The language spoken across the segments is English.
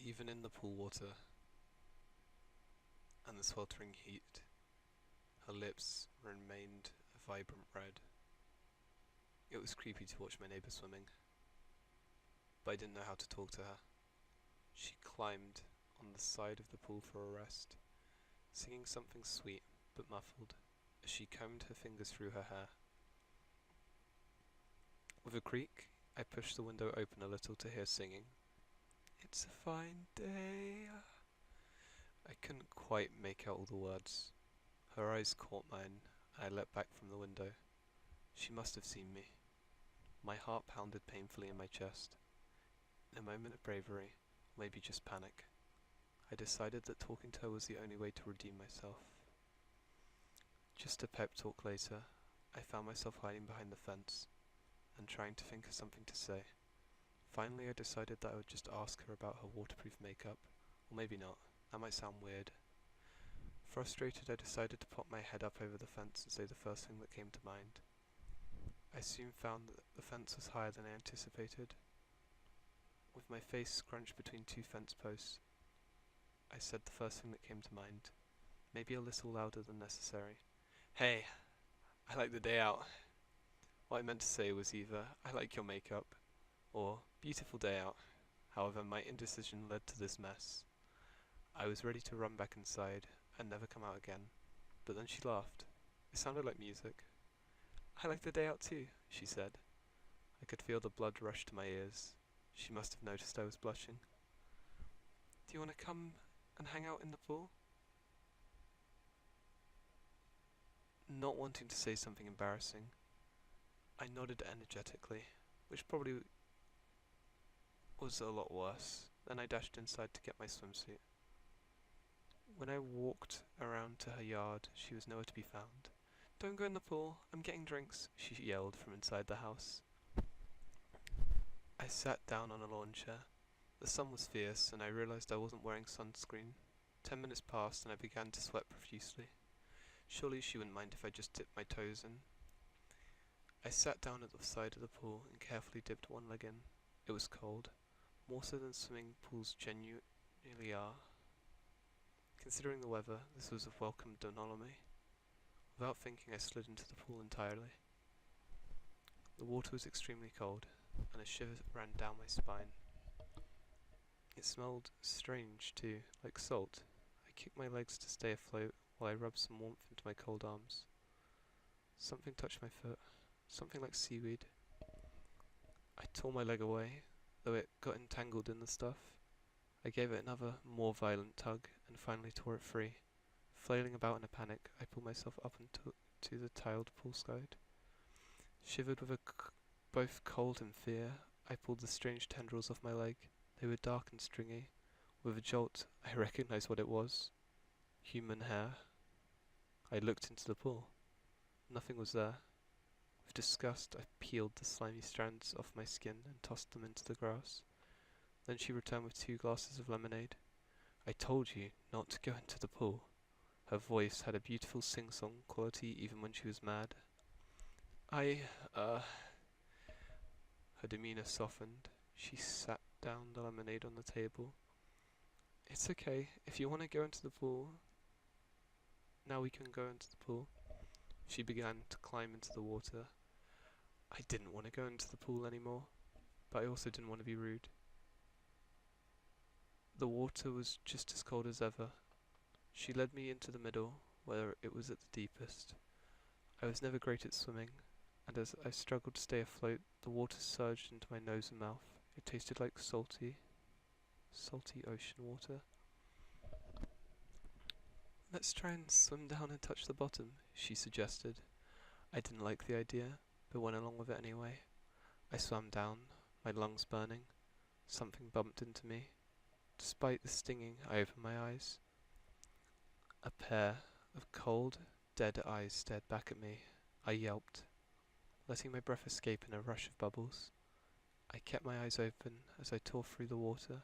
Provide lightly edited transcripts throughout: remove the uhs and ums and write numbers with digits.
Even in the pool water and the sweltering heat, her lips remained a vibrant red. It was creepy to watch my neighbour swimming, but I didn't know how to talk to her. She climbed on the side of the pool for a rest, singing something sweet but muffled as she combed her fingers through her hair. With a creak, I pushed the window open a little to hear singing. It's a fine day. I couldn't quite make out all the words. Her eyes caught mine, and I leapt back from the window. She must have seen me. My heart pounded painfully in my chest. In a moment of bravery, or maybe just panic, I decided that talking to her was the only way to redeem myself. Just a pep talk later, I found myself hiding behind the fence and trying to think of something to say. Finally, I decided that I would just ask her about her waterproof makeup, or maybe not. That might sound weird. Frustrated, I decided to pop my head up over the fence and say the first thing that came to mind. I soon found that the fence was higher than I anticipated. With my face scrunched between two fence posts, I said the first thing that came to mind, maybe a little louder than necessary. Hey, I like the day out. What I meant to say was either, I like your makeup, or beautiful day out. However, my indecision led to this mess. I was ready to run back inside and never come out again, but then she laughed. It sounded like music. I like the day out too, she said. I could feel the blood rush to my ears. She must have noticed I was blushing. Do you want to come and hang out in the pool? Not wanting to say something embarrassing, I nodded energetically, which probably was a lot worse. Then I dashed inside to get my swimsuit. When I walked around to her yard, she was nowhere to be found. Don't go in the pool, I'm getting drinks, she yelled from inside the house. I sat down on a lawn chair. The sun was fierce, and I realized I wasn't wearing sunscreen. 10 minutes passed, and I began to sweat profusely. Surely she wouldn't mind if I just dipped my toes in. I sat down at the side of the pool and carefully dipped one leg in. It was cold, more so than swimming pools genuinely are. Considering the weather, this was a welcome anomaly. Without thinking, I slid into the pool entirely. The water was extremely cold, and a shiver ran down my spine. It smelled strange too, like salt. I kicked my legs to stay afloat while I rubbed some warmth into my cold arms. Something touched my foot, something like seaweed. I tore my leg away, though it got entangled in the stuff. I gave it another, more violent tug, and finally tore it free. Flailing about in a panic, I pulled myself up into the tiled poolside. Shivered with both cold and fear, I pulled the strange tendrils off my leg. They were dark and stringy. With a jolt, I recognized what it was. Human hair. I looked into the pool. Nothing was there. With disgust, I peeled the slimy strands off my skin and tossed them into the grass. Then she returned with 2 glasses of lemonade. I told you not to go into the pool. Her voice had a beautiful sing-song quality even when she was mad. Her demeanor softened. She sat down the lemonade on the table. It's okay. If you want to go into the pool, now we can go into the pool. She began to climb into the water. I didn't want to go into the pool anymore, but I also didn't want to be rude. The water was just as cold as ever. She led me into the middle, where it was at the deepest. I was never great at swimming, and as I struggled to stay afloat, the water surged into my nose and mouth. It tasted like salty ocean water. Let's try and swim down and touch the bottom, she suggested. I didn't like the idea, but went along with it anyway. I swam down, my lungs burning. Something bumped into me. Despite the stinging, I opened my eyes. A pair of cold, dead eyes stared back at me. I yelped, letting my breath escape in a rush of bubbles. I kept my eyes open as I tore through the water.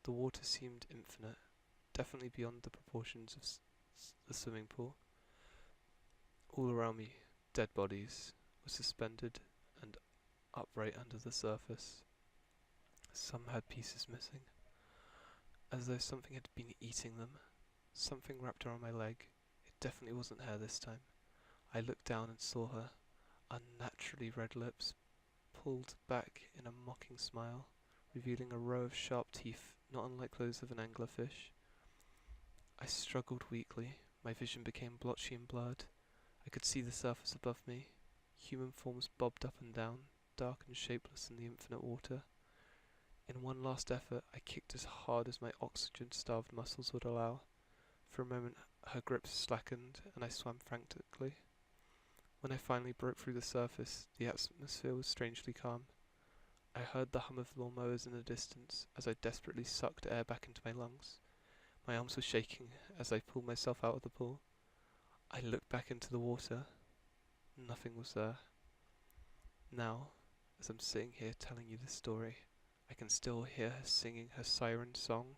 The water seemed infinite, definitely beyond the proportions of the swimming pool. All around me, dead bodies were suspended and upright under the surface. Some had pieces missing. as though something had been eating them. Something wrapped around my leg. It definitely wasn't her this time. I looked down and saw her, unnaturally red lips pulled back in a mocking smile, revealing a row of sharp teeth not unlike those of an anglerfish. I struggled weakly. My vision became blotchy and blurred. I could see the surface above me. Human forms bobbed up and down, dark and shapeless in the infinite water. In one last effort, I kicked as hard as my oxygen-starved muscles would allow. For a moment, her grip slackened, and I swam frantically. When I finally broke through the surface, the atmosphere was strangely calm. I heard the hum of lawnmowers in the distance as I desperately sucked air back into my lungs. My arms were shaking as I pulled myself out of the pool. I looked back into the water. Nothing was there. Now, as I'm sitting here telling you this story, I can still hear her singing her siren song.